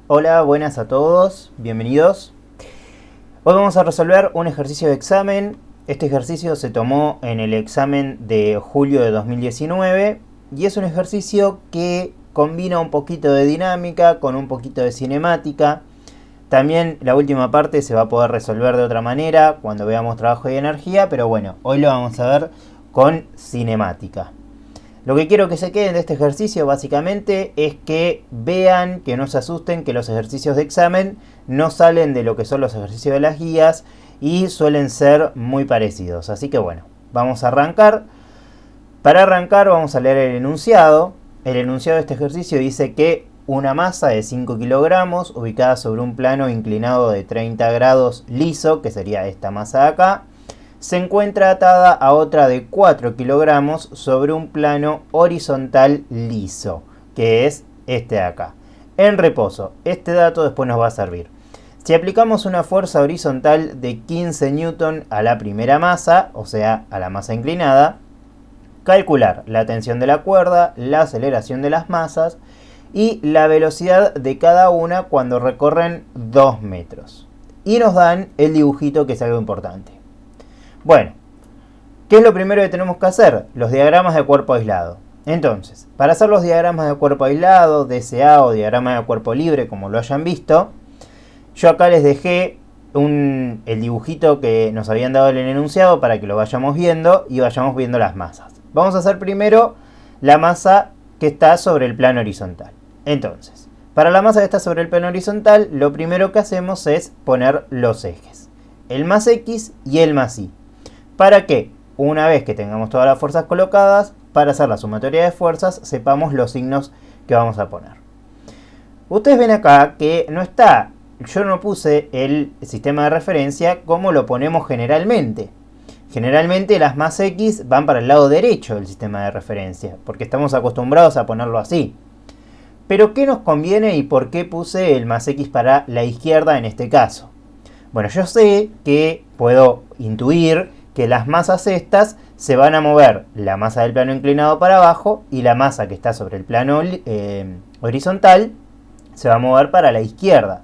Hola, buenas a todos, bienvenidos. Hoy vamos a resolver un ejercicio de examen. Este ejercicio se tomó en el examen de julio de 2019 y es un ejercicio que combina un poquito de dinámica con un poquito de cinemática. También la última parte se va a poder resolver de otra manera cuando veamos trabajo y energía, pero bueno, hoy lo vamos a ver con cinemática. Lo que quiero que se queden de este ejercicio básicamente es que vean, que no se asusten, que los ejercicios de examen no salen de lo que son los ejercicios de las guías y suelen ser muy parecidos. Así que bueno, vamos a arrancar. Para arrancar vamos a leer el enunciado. El enunciado de este ejercicio dice que una masa de 5 kilogramos ubicada sobre un plano inclinado de 30 grados liso, que sería esta masa de acá, se encuentra atada a otra de 4 kilogramos sobre un plano horizontal liso, que es este de acá, en reposo. Este dato después nos va a servir. Si aplicamos una fuerza horizontal de 15 newton a la primera masa, o sea, a la masa inclinada, calcular la tensión de la cuerda, la aceleración de las masas y la velocidad de cada una cuando recorren 2 metros. Y nos dan el dibujito, que es algo importante. Bueno, ¿qué es lo primero que tenemos que hacer? Los diagramas de cuerpo aislado. Entonces, para hacer los diagramas de cuerpo aislado, DCA o diagrama de cuerpo libre, como lo hayan visto, yo acá les dejé el dibujito que nos habían dado en el enunciado para que lo vayamos viendo y vayamos viendo las masas. Vamos a hacer primero la masa que está sobre el plano horizontal. Entonces, para la masa que está sobre el plano horizontal, lo primero que hacemos es poner los ejes. El más X y el más Y. ¿Para qué? Una vez que tengamos todas las fuerzas colocadas, para hacer la sumatoria de fuerzas, sepamos los signos que vamos a poner. Ustedes ven acá que no está, yo no puse el sistema de referencia como lo ponemos generalmente. Generalmente las más X van para el lado derecho del sistema de referencia, porque estamos acostumbrados a ponerlo así. Pero ¿qué nos conviene y por qué puse el más X para la izquierda en este caso? Bueno, yo sé que puedo intuir que las masas estas se van a mover, la masa del plano inclinado para abajo y la masa que está sobre el plano horizontal se va a mover para la izquierda.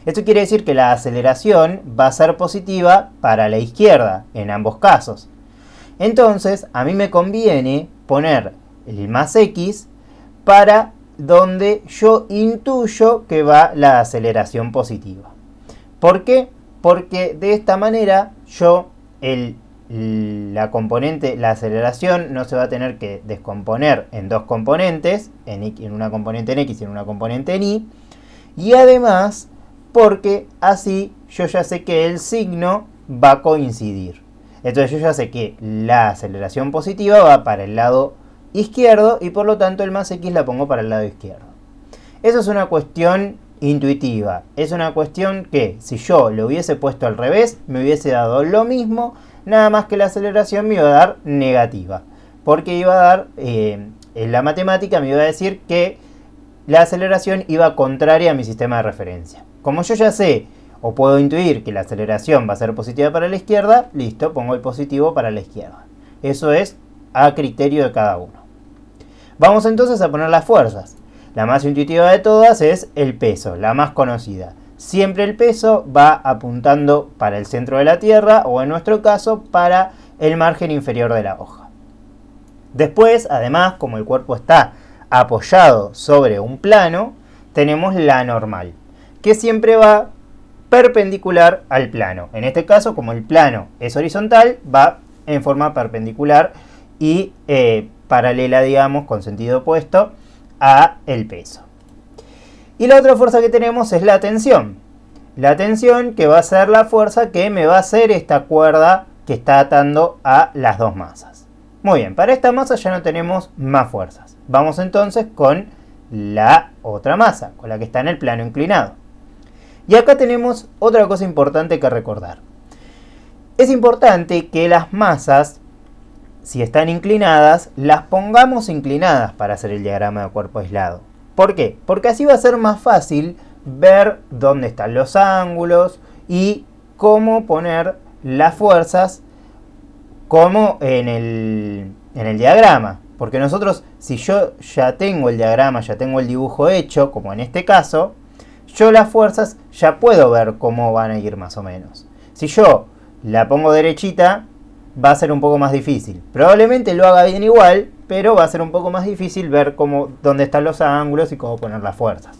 Esto quiere decir que la aceleración va a ser positiva para la izquierda en ambos casos. Entonces, a mí me conviene poner el más X para donde yo intuyo que va la aceleración positiva. ¿Por qué? Porque de esta manera yo la aceleración no se va a tener que descomponer en dos componentes, en una componente en X y en una componente en Y, y además porque así yo ya sé que el signo va a coincidir. Entonces yo ya sé que la aceleración positiva va para el lado izquierdo y por lo tanto el más X la pongo para el lado izquierdo. Eso es una cuestión intuitiva. Es una cuestión que si yo lo hubiese puesto al revés me hubiese dado lo mismo, nada más que la aceleración me iba a dar negativa. Porque iba a dar, en la matemática me iba a decir que la aceleración iba contraria a mi sistema de referencia. Como yo ya sé o puedo intuir que la aceleración va a ser positiva para la izquierda, listo, pongo el positivo para la izquierda. Eso es a criterio de cada uno. Vamos entonces a poner las fuerzas. La más intuitiva de todas es el peso, la más conocida. Siempre el peso va apuntando para el centro de la Tierra o en nuestro caso para el margen inferior de la hoja. Después, además, como el cuerpo está apoyado sobre un plano, tenemos la normal, que siempre va perpendicular al plano. En este caso, como el plano es horizontal, va en forma perpendicular y paralela, digamos, con sentido opuesto a el peso. Y la otra fuerza que tenemos es la tensión. La tensión que va a ser la fuerza que me va a hacer esta cuerda que está atando a las dos masas. Muy bien, para esta masa ya no tenemos más fuerzas. Vamos entonces con la otra masa, con la que está en el plano inclinado. Y acá tenemos otra cosa importante que recordar. Es importante que las masas, si están inclinadas, las pongamos inclinadas para hacer el diagrama de cuerpo aislado. ¿Por qué? Porque así va a ser más fácil ver dónde están los ángulos y cómo poner las fuerzas como en el diagrama. Porque nosotros, si yo ya tengo el diagrama, ya tengo el dibujo hecho, como en este caso, yo las fuerzas ya puedo ver cómo van a ir más o menos. Si yo la pongo derechita, va a ser un poco más difícil. Probablemente lo haga bien igual, pero va a ser un poco más difícil ver dónde están los ángulos y cómo poner las fuerzas.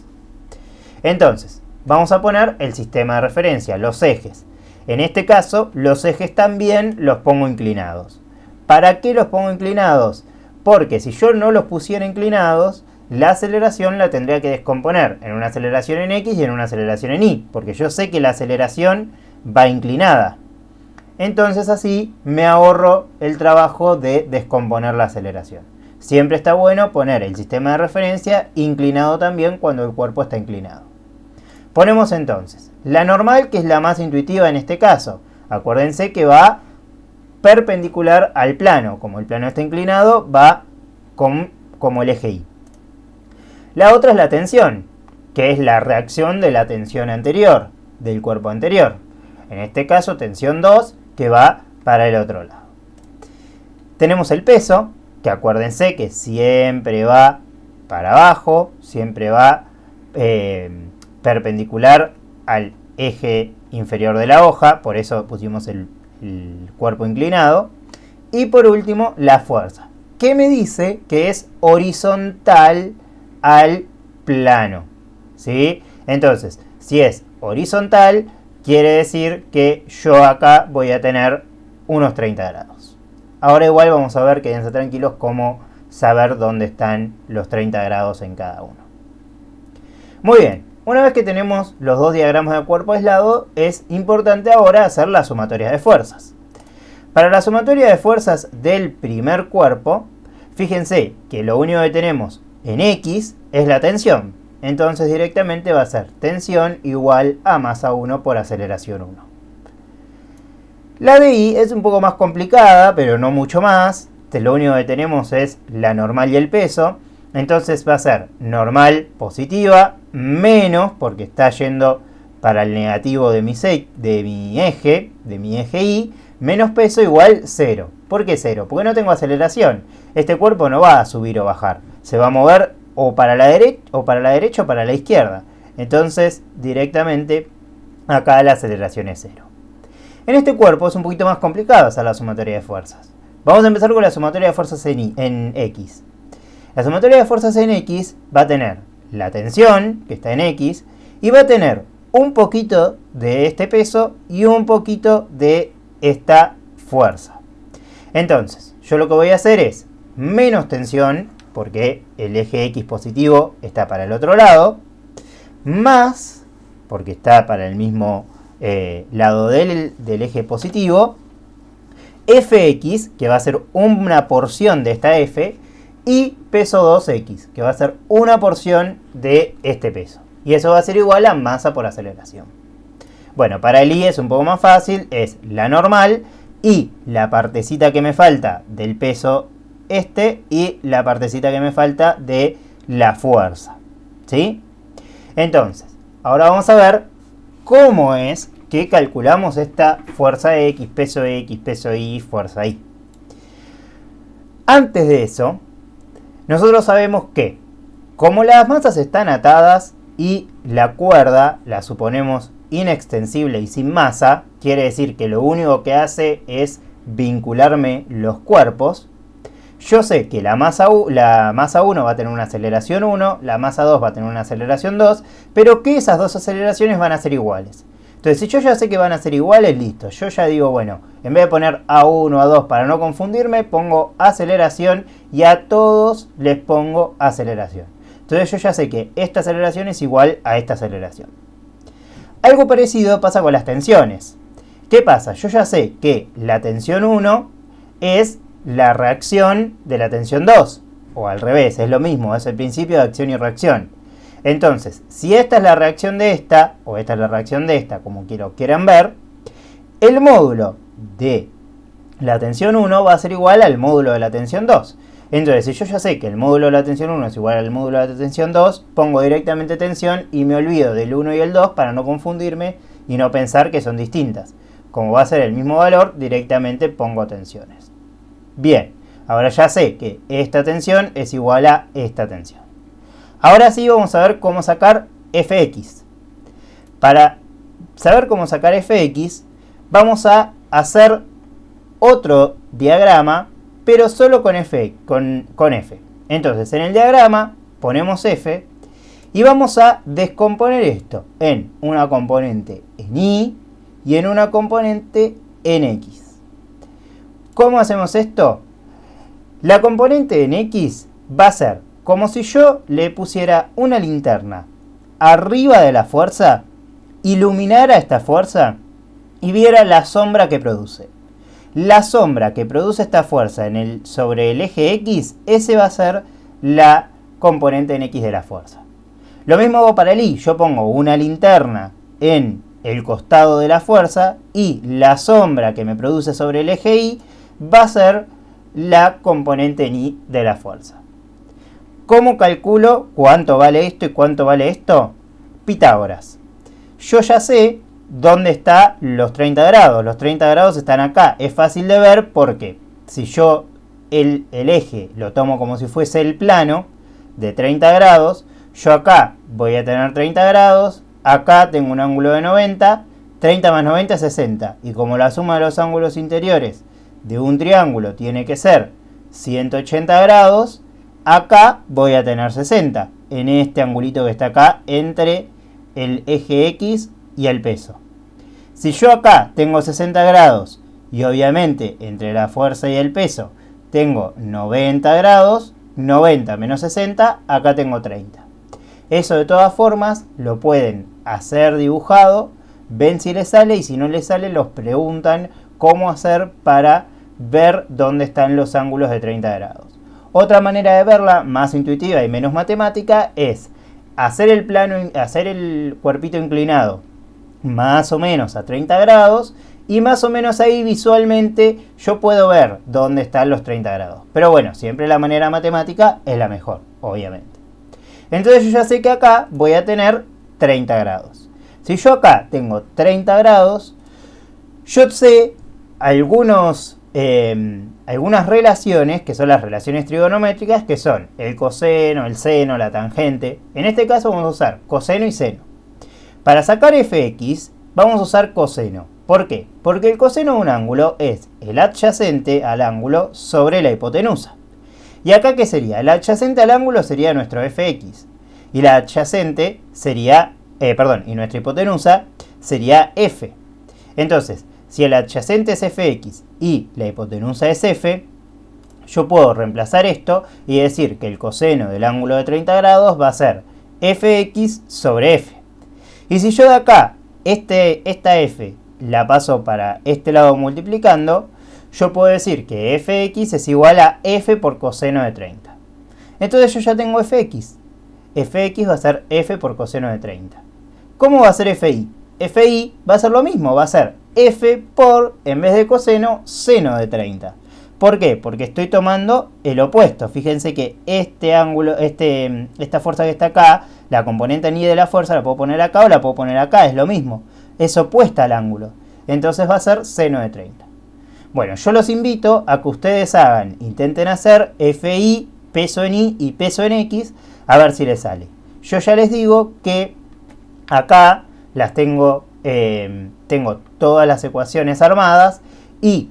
Entonces, vamos a poner el sistema de referencia, los ejes. En este caso, los ejes también los pongo inclinados. ¿Para qué los pongo inclinados? Porque si yo no los pusiera inclinados, la aceleración la tendría que descomponer en una aceleración en X y en una aceleración en Y, porque yo sé que la aceleración va inclinada. Entonces así me ahorro el trabajo de descomponer la aceleración. Siempre está bueno poner el sistema de referencia inclinado también cuando el cuerpo está inclinado. Ponemos entonces la normal, que es la más intuitiva en este caso. Acuérdense que va perpendicular al plano. Como el plano está inclinado, va como el eje Y. La otra es la tensión, que es la reacción de la tensión anterior, del cuerpo anterior. En este caso, tensión 2, que va para el otro lado. Tenemos el peso, que acuérdense que siempre va para abajo, siempre va perpendicular al eje inferior de la hoja, por eso pusimos el cuerpo inclinado. Y por último, la fuerza, que me dice que es horizontal al plano, ¿sí? Entonces, si es horizontal, quiere decir que yo acá voy a tener unos 30 grados. Ahora igual vamos a ver, quédense tranquilos, cómo saber dónde están los 30 grados en cada uno. Muy bien, una vez que tenemos los dos diagramas de cuerpo aislado, es importante ahora hacer la sumatoria de fuerzas. Para la sumatoria de fuerzas del primer cuerpo, fíjense que lo único que tenemos en X es la tensión. Entonces directamente va a ser tensión igual a masa 1 por aceleración 1. La de Y es un poco más complicada, pero no mucho más. Lo único que tenemos es la normal y el peso. Entonces va a ser normal positiva menos, porque está yendo para el negativo de mi eje Y, menos peso igual 0. ¿Por qué 0? Porque no tengo aceleración. Este cuerpo no va a subir o bajar. Se va a mover o para la derecha o para la izquierda. Entonces, directamente, acá la aceleración es 0. En este cuerpo es un poquito más complicado hacer la sumatoria de fuerzas. Vamos a empezar con la sumatoria de fuerzas en X. La sumatoria de fuerzas en X va a tener la tensión, que está en X, y va a tener un poquito de este peso y un poquito de esta fuerza. Entonces, yo lo que voy a hacer es menos tensión, porque el eje X positivo está para el otro lado, más, porque está para el mismo lado del eje positivo, Fx, que va a ser una porción de esta F, y peso 2x, que va a ser una porción de este peso. Y eso va a ser igual a masa por aceleración. Bueno, para el Y es un poco más fácil, es la normal y la partecita que me falta del peso y la partecita que me falta de la fuerza, ¿sí? Entonces, ahora vamos a ver cómo es que calculamos esta fuerza X, peso Y, fuerza Y. Antes de eso, nosotros sabemos que, como las masas están atadas y la cuerda la suponemos inextensible y sin masa, quiere decir que lo único que hace es vincularme los cuerpos. Yo sé que la masa 1 va a tener una aceleración 1, la masa 2 va a tener una aceleración 2, pero que esas dos aceleraciones van a ser iguales. Entonces, si yo ya sé que van a ser iguales, listo. Yo ya digo, bueno, en vez de poner A1, A2 para no confundirme, pongo aceleración y a todos les pongo aceleración. Entonces yo ya sé que esta aceleración es igual a esta aceleración. Algo parecido pasa con las tensiones. ¿Qué pasa? Yo ya sé que la tensión 1 es la reacción de la tensión 2. O al revés, es lo mismo, es el principio de acción y reacción. Entonces, si esta es la reacción de esta, o esta es la reacción de esta, como quieran ver, el módulo de la tensión 1 va a ser igual al módulo de la tensión 2. Entonces, si yo ya sé que el módulo de la tensión 1 es igual al módulo de la tensión 2, pongo directamente tensión y me olvido del 1 y el 2 para no confundirme y no pensar que son distintas. Como va a ser el mismo valor, directamente pongo tensiones. Bien, ahora ya sé que esta tensión es igual a esta tensión. Ahora sí vamos a ver cómo sacar Fx. Para saber cómo sacar fx, vamos a hacer otro diagrama, pero solo con f. Entonces, en el diagrama ponemos f y vamos a descomponer esto en una componente en y en una componente en x. ¿Cómo hacemos esto? La componente en x va a ser como si yo le pusiera una linterna arriba de la fuerza, iluminara esta fuerza y viera la sombra que produce. La sombra que produce esta fuerza sobre el eje x, ese va a ser la componente en x de la fuerza. Lo mismo hago para el y. Yo pongo una linterna en el costado de la fuerza y la sombra que me produce sobre el eje y va a ser la componente en y de la fuerza. ¿Cómo calculo cuánto vale esto y cuánto vale esto? Pitágoras. Yo ya sé dónde están los 30 grados. Los 30 grados están acá. Es fácil de ver porque si yo el eje lo tomo como si fuese el plano de 30 grados, yo acá voy a tener 30 grados, acá tengo un ángulo de 90, 30 más 90 es 60. Y como la suma de los ángulos interiores de un triángulo tiene que ser 180 grados, acá voy a tener 60, en este angulito que está acá, entre el eje X y el peso. Si yo acá tengo 60 grados, y obviamente entre la fuerza y el peso tengo 90 grados, 90 menos 60, acá tengo 30. Eso de todas formas lo pueden hacer dibujado, ven si les sale y si no les sale los preguntan cómo hacer para ver dónde están los ángulos de 30 grados. Otra manera de verla, más intuitiva y menos matemática, es hacer el cuerpito inclinado más o menos a 30 grados y más o menos ahí visualmente yo puedo ver dónde están los 30 grados. Pero bueno, siempre la manera matemática es la mejor, obviamente. Entonces yo ya sé que acá voy a tener 30 grados. Si yo acá tengo 30 grados, yo sé algunas relaciones, que son las relaciones trigonométricas, que son el coseno, el seno, la tangente. En este caso vamos a usar coseno y seno. Para sacar fx vamos a usar coseno. ¿Por qué? Porque el coseno de un ángulo es el adyacente al ángulo sobre la hipotenusa. ¿Y acá qué sería? El adyacente al ángulo sería nuestro fx. Y la adyacente sería, y nuestra hipotenusa sería f. Entonces, si el adyacente es fx y la hipotenusa es f, yo puedo reemplazar esto y decir que el coseno del ángulo de 30 grados va a ser fx sobre f. Y si yo de acá esta f la paso para este lado multiplicando, yo puedo decir que fx es igual a f por coseno de 30. Entonces yo ya tengo fx. Fx va a ser f por coseno de 30. ¿Cómo va a ser fi? Fi va a ser lo mismo, va a ser f por, en vez de coseno, seno de 30. ¿Por qué? Porque estoy tomando el opuesto. Fíjense que este ángulo, esta fuerza que está acá, la componente en y de la fuerza la puedo poner acá o la puedo poner acá, es lo mismo. Es opuesta al ángulo. Entonces va a ser seno de 30. Bueno, yo los invito a que ustedes intenten hacer fi, peso en y peso en x, a ver si les sale. Yo ya les digo que acá las tengo todas las ecuaciones armadas y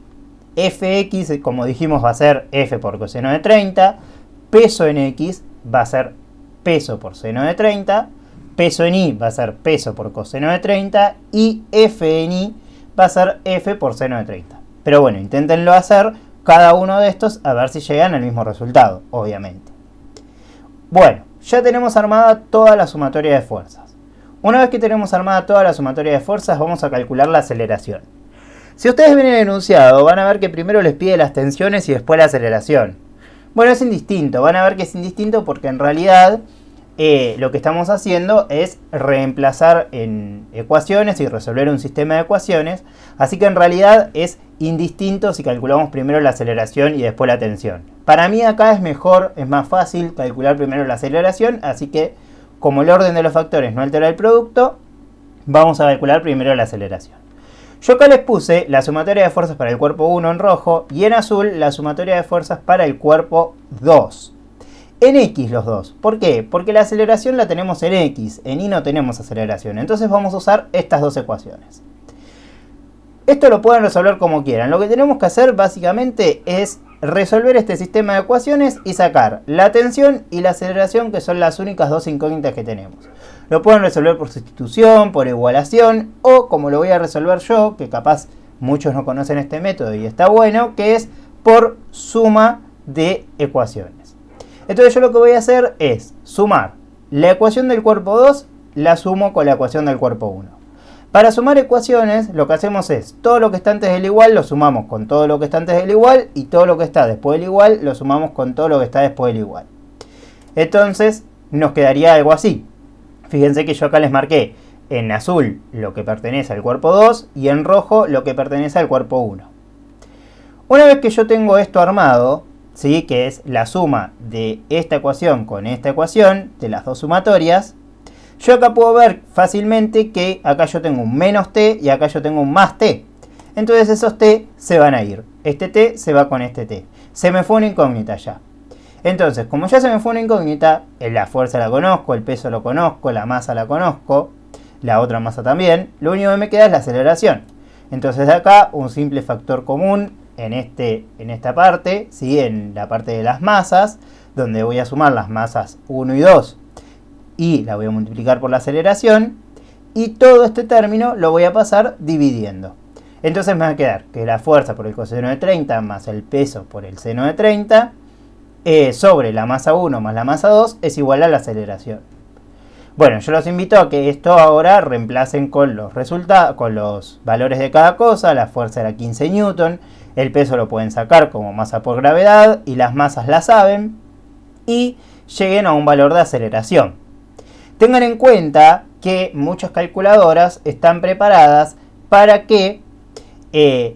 fx, como dijimos, va a ser f por coseno de 30, peso en x va a ser peso por seno de 30, peso en y va a ser peso por coseno de 30 y f en y va a ser f por seno de 30. Pero bueno, inténtenlo hacer cada uno de estos a ver si llegan al mismo resultado, obviamente. Bueno, ya tenemos armada toda la sumatoria de fuerzas. Una vez que tenemos armada toda la sumatoria de fuerzas, vamos a calcular la aceleración. Si ustedes ven el enunciado, van a ver que primero les pide las tensiones y después la aceleración. Bueno, es indistinto. Van a ver que es indistinto porque en realidad lo que estamos haciendo es reemplazar en ecuaciones y resolver un sistema de ecuaciones. Así que en realidad es indistinto si calculamos primero la aceleración y después la tensión. Para mí acá es mejor, es más fácil calcular primero la aceleración. Así que como el orden de los factores no altera el producto, vamos a calcular primero la aceleración. Yo acá les puse la sumatoria de fuerzas para el cuerpo 1 en rojo y en azul la sumatoria de fuerzas para el cuerpo 2. en X los dos. ¿Por qué? Porque la aceleración la tenemos en X, en Y no tenemos aceleración. Entonces vamos a usar estas dos ecuaciones. Esto lo pueden resolver como quieran. Lo que tenemos que hacer básicamente es resolver este sistema de ecuaciones y sacar la tensión y la aceleración, que son las únicas dos incógnitas que tenemos. Lo pueden resolver por sustitución, por igualación, o como lo voy a resolver yo, que capaz muchos no conocen este método y está bueno, que es por suma de ecuaciones. Entonces yo lo que voy a hacer es sumar la ecuación del cuerpo 2, la sumo con la ecuación del cuerpo 1. Para sumar ecuaciones, lo que hacemos es, todo lo que está antes del igual lo sumamos con todo lo que está antes del igual, y todo lo que está después del igual lo sumamos con todo lo que está después del igual. Entonces, nos quedaría algo así. Fíjense que yo acá les marqué en azul lo que pertenece al cuerpo 2 y en rojo lo que pertenece al cuerpo 1. Una vez que yo tengo esto armado, ¿sí?, que es la suma de esta ecuación con esta ecuación, de las dos sumatorias, yo acá puedo ver fácilmente que acá yo tengo un menos t y acá yo tengo un más t. Entonces esos t se van a ir. Este t se va con este t. Se me fue una incógnita ya. Entonces, como ya se me fue una incógnita, la fuerza la conozco, el peso lo conozco, la masa la conozco, la otra masa también, lo único que me queda es la aceleración. Entonces de acá un simple factor común en esta parte, ¿sí?, en la parte de las masas, donde voy a sumar las masas 1 y 2. Y la voy a multiplicar por la aceleración, y todo este término lo voy a pasar dividiendo. Entonces me va a quedar que la fuerza por el coseno de 30 más el peso por el seno de 30 sobre la masa 1 más la masa 2 es igual a la aceleración. Bueno, yo los invito a que esto ahora reemplacen con los resultados, con los valores de cada cosa. La fuerza era 15 newton, el peso lo pueden sacar como masa por gravedad y las masas la saben, y lleguen a un valor de aceleración. Tengan en cuenta que muchas calculadoras están preparadas para que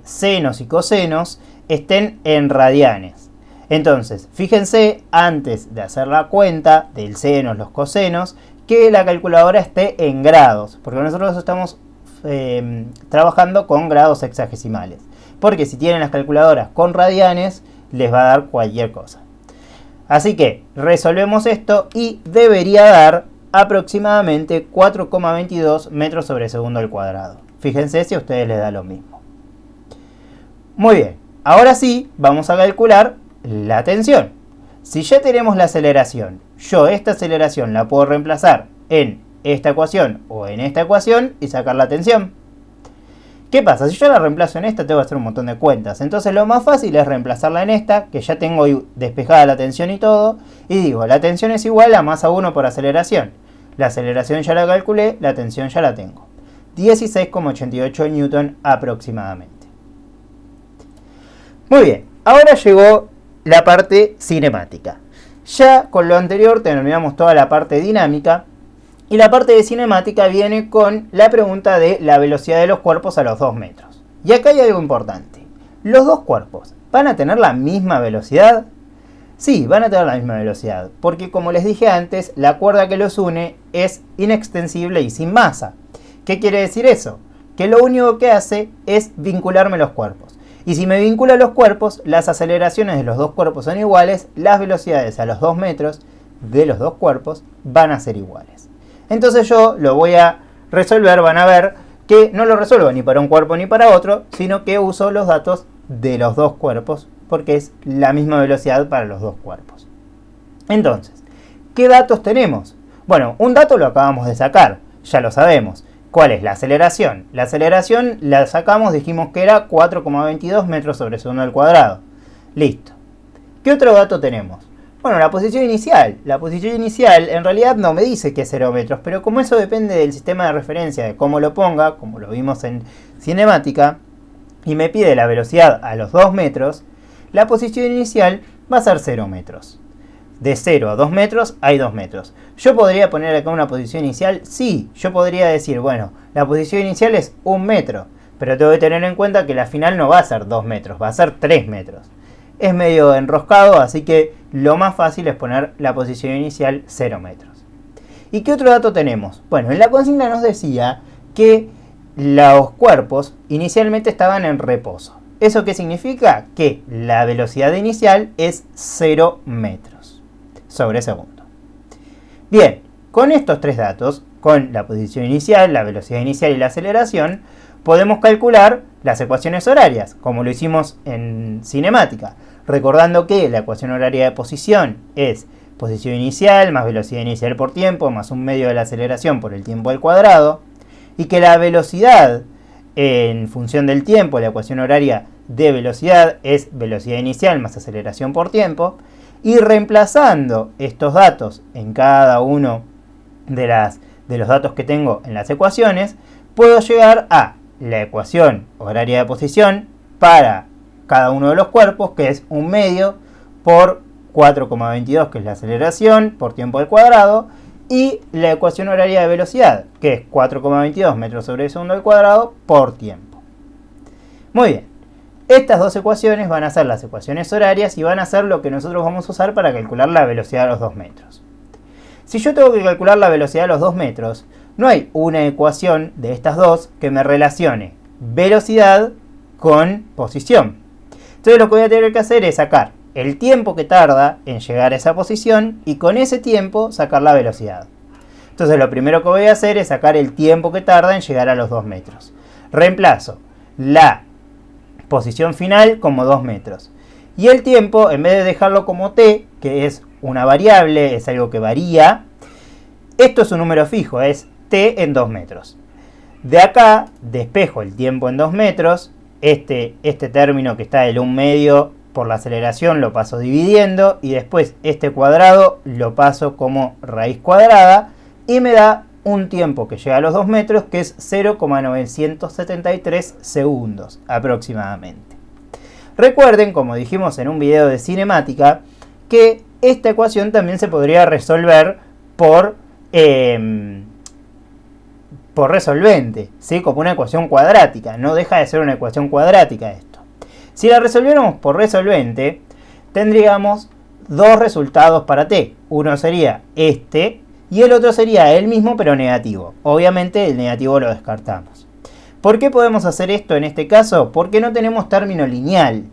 senos y cosenos estén en radianes. Entonces, fíjense antes de hacer la cuenta del senos, los cosenos, que la calculadora esté en grados, porque nosotros estamos trabajando con grados sexagesimales. Porque si tienen las calculadoras con radianes, les va a dar cualquier cosa. Así que resolvemos esto y debería dar aproximadamente 4,22 metros sobre segundo al cuadrado. Fíjense si a ustedes les da lo mismo. Muy bien, ahora sí vamos a calcular la tensión. Si ya tenemos la aceleración, yo esta aceleración la puedo reemplazar en esta ecuación o en esta ecuación y sacar la tensión. ¿Qué pasa? Si yo la reemplazo en esta, tengo que hacer un montón de cuentas. Entonces lo más fácil es reemplazarla en esta, que ya tengo despejada la tensión y todo. Y digo, la tensión es igual a masa 1 por aceleración. La aceleración ya la calculé, la tensión ya la tengo. 16,88 newton aproximadamente. Muy bien, ahora llegó la parte cinemática. Ya con lo anterior terminamos toda la parte dinámica. Y la parte de cinemática viene con la pregunta de la velocidad de los cuerpos a los 2 metros. Y acá hay algo importante. ¿Los dos cuerpos van a tener la misma velocidad? Sí, van a tener la misma velocidad, porque como les dije antes, la cuerda que los une es inextensible y sin masa. ¿Qué quiere decir eso? Que lo único que hace es vincularme los cuerpos. Y si me vincula los cuerpos, las aceleraciones de los dos cuerpos son iguales, las velocidades a los 2 metros de los dos cuerpos van a ser iguales. Entonces yo lo voy a resolver, van a ver que no lo resuelvo ni para un cuerpo ni para otro, sino que uso los datos de los dos cuerpos, porque es la misma velocidad para los dos cuerpos. Entonces, ¿qué datos tenemos? Bueno, un dato lo acabamos de sacar, ya lo sabemos. ¿Cuál es la aceleración? La aceleración la sacamos, dijimos que era 4,22 metros sobre segundo al cuadrado. Listo. ¿Qué otro dato tenemos? Bueno, la posición inicial. La posición inicial en realidad no me dice que es 0 metros, pero como eso depende del sistema de referencia, de cómo lo ponga, como lo vimos en cinemática, y me pide la velocidad a los 2 metros, la posición inicial va a ser 0 metros. De 0 a 2 metros hay 2 metros. ¿Yo podría poner acá una posición inicial? Sí, yo podría decir, bueno, la posición inicial es 1 metro, pero tengo que tener en cuenta que la final no va a ser 2 metros, va a ser 3 metros. Es medio enroscado, así que lo más fácil es poner la posición inicial 0 metros. ¿Y qué otro dato tenemos? Bueno, en la consigna nos decía que los cuerpos inicialmente estaban en reposo. ¿Eso qué significa? Que la velocidad inicial es 0 metros. sobre segundo. Bien, con estos tres datos, con la posición inicial, la velocidad inicial y la aceleración, podemos calcular las ecuaciones horarias, como lo hicimos en cinemática, recordando que la ecuación horaria de posición es posición inicial más velocidad inicial por tiempo más un medio de la aceleración por el tiempo al cuadrado, y que la velocidad en función del tiempo, la ecuación horaria de velocidad es velocidad inicial más aceleración por tiempo, y reemplazando estos datos en cada uno de los datos que tengo en las ecuaciones, puedo llegar a la ecuación horaria de posición para cada uno de los cuerpos, que es un medio por 4,22, que es la aceleración por tiempo al cuadrado, y la ecuación horaria de velocidad, que es 4,22 metros sobre segundo al cuadrado por tiempo. Muy bien, estas dos ecuaciones van a ser las ecuaciones horarias y van a ser lo que nosotros vamos a usar para calcular la velocidad a los 2 metros. Si yo tengo que calcular la velocidad a los 2 metros, no hay una ecuación de estas dos que me relacione velocidad con posición. Entonces lo que voy a tener que hacer es sacar el tiempo que tarda en llegar a esa posición y con ese tiempo sacar la velocidad. Entonces lo primero que voy a hacer es sacar el tiempo que tarda en llegar a los 2 metros. Reemplazo la posición final como 2 metros. Y el tiempo, en vez de dejarlo como t, que es una variable, es algo que varía, esto es un número fijo, es t en 2 metros. De acá despejo el tiempo en 2 metros, este término que está del 1 medio por la aceleración lo paso dividiendo y después este cuadrado lo paso como raíz cuadrada y me da un tiempo que llega a los 2 metros que es 0,973 segundos aproximadamente. Recuerden, como dijimos en un video de cinemática, que esta ecuación también se podría resolver por resolvente, ¿sí? Como una ecuación cuadrática. No deja de ser una ecuación cuadrática esto. Si la resolviéramos por resolvente, tendríamos dos resultados para t. Uno sería este y el otro sería el mismo pero negativo. Obviamente el negativo lo descartamos. ¿Por qué podemos hacer esto en este caso? Porque no tenemos término lineal.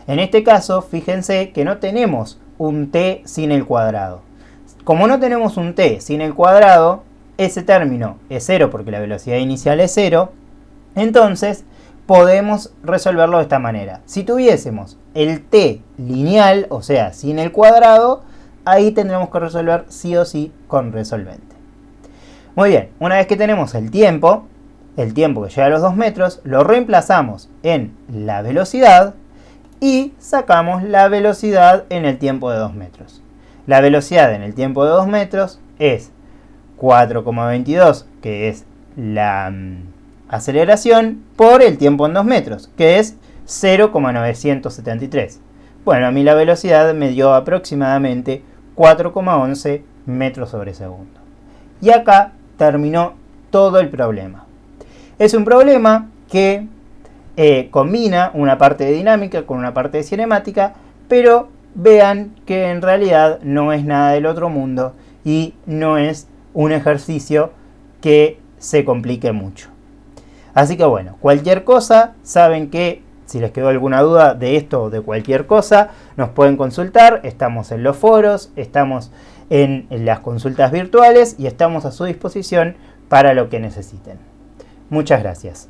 En este caso, fíjense que no tenemos un t sin el cuadrado. Como no tenemos un t sin el cuadrado, ese término es 0 porque la velocidad inicial es 0, entonces podemos resolverlo de esta manera. Si tuviésemos el t lineal, o sea, sin el cuadrado, ahí tendremos que resolver sí o sí con resolvente. Muy bien, una vez que tenemos el tiempo que llega a los 2 metros, lo reemplazamos en la velocidad y sacamos la velocidad en el tiempo de 2 metros. La velocidad en el tiempo de 2 metros es 4,22, que es la aceleración, por el tiempo en 2 metros, que es 0,973. Bueno, a mí la velocidad me dio aproximadamente 4,11 metros sobre segundo. Y acá terminó todo el problema. Es un problema que combina una parte de dinámica con una parte de cinemática, pero vean que en realidad no es nada del otro mundo y no es un ejercicio que se complique mucho. Así que bueno, cualquier cosa, saben que si les quedó alguna duda de esto o de cualquier cosa, nos pueden consultar. Estamos en los foros, estamos en las consultas virtuales y estamos a su disposición para lo que necesiten. Muchas gracias.